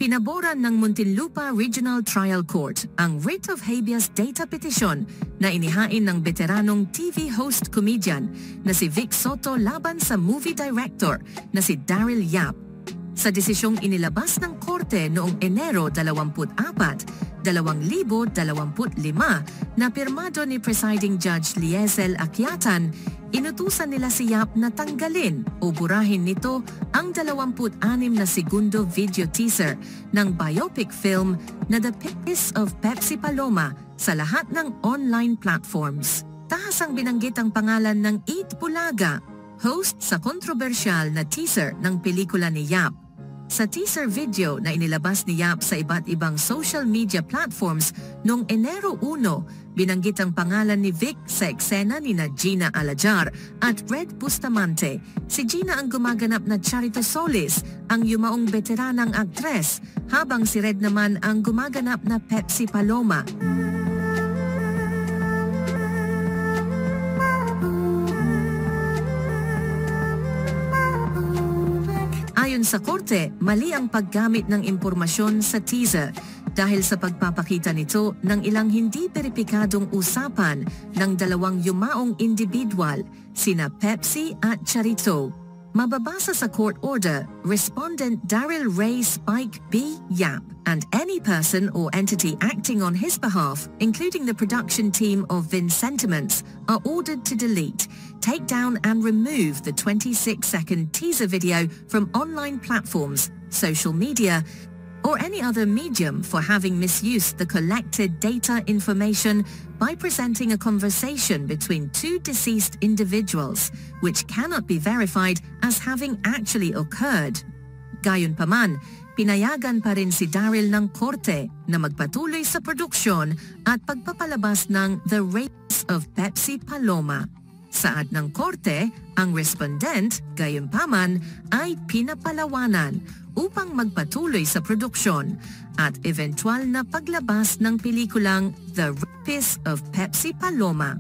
Pinaboran ng Muntinlupa Regional Trial Court ang writ of habeas data petition na inihain ng veteranong TV host comedian na si Vic Soto laban sa movie director na si Daryl Yap. Sa desisyong inilabas ng korte noong Enero 24, 2025 na pirmado ni Presiding Judge Liesel Akyatan, inutusan nila si Yap na tanggalin o burahin nito ang 26 na segundo video teaser ng biopic film na The Piss of Pepsi Paloma sa lahat ng online platforms. Tahasang binanggit ang pangalan ng Eat Bulaga, host sa kontrobersyal na teaser ng pelikula ni Yap. Sa teaser video na inilabas ni Yap sa iba't ibang social media platforms noong Enero 1, binanggit ang pangalan ni Vic sa eksena ni Gina Alajar at Red Bustamante. Si Gina ang gumaganap na Charito Solis, ang yumaong veteranang aktres, habang si Red naman ang gumaganap na Pepsi Paloma. Ayon sa korte, mali ang paggamit ng impormasyon sa teaser dahil sa pagpapakita nito ng ilang hindi beripikadong usapan ng dalawang yumaong individual, sina Pepsi at Charito. Mababasa sa court order, Respondent Daryl Ray Spike B. Yap and any person or entity acting on his behalf, including the production team of Vincentiments, are ordered to delete, take down and remove the 26-second teaser video from online platforms, social media, or any other medium for having misused the collected data information by presenting a conversation between two deceased individuals, which cannot be verified as having actually occurred. Gayunpaman, pinayagan pa rin si Daryl ng korte na magpatuloy sa produksyon at pagpapalabas ng The Race of Pepsi Paloma. Saad ng korte, ang respondent, gayunpaman, ay pinapalawanan upang magpatuloy sa produksyon at eventual na paglabas ng pelikulang The Race of Pepsi Paloma.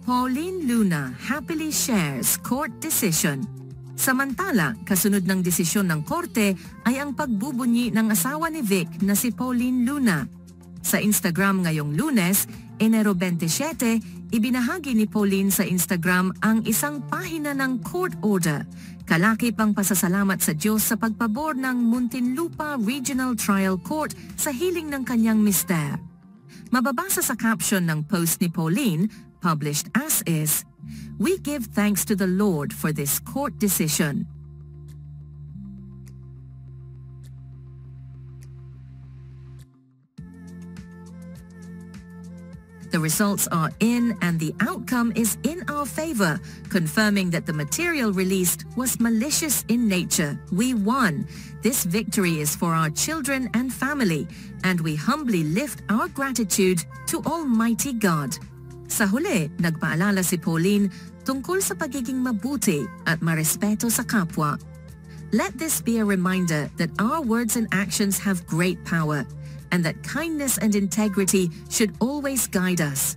Pauline Luna happily shares court decision. Samantala, kasunod ng desisyon ng korte ay ang pagbubunyi ng asawa ni Vic na si Pauline Luna. Sa Instagram ngayong Lunes, Enero 27, ibinahagi ni Pauline sa Instagram ang isang pahina ng court order. Kalakip ang pasasalamat sa Diyos sa pagpabor ng Muntinlupa Regional Trial Court sa hiling ng kanyang mister. Mababasa sa caption ng post ni Pauline, published as is, "We give thanks to the Lord for this court decision." The results are in and the outcome is in our favor, confirming that the material released was malicious in nature. We won. This victory is for our children and family, and we humbly lift our gratitude to Almighty God. Sa huli, nagpaalala si Pauline tungkol sa pagiging mabuti at marespeto sa kapwa. Let this be a reminder that our words and actions have great power, and that kindness and integrity should always guide us.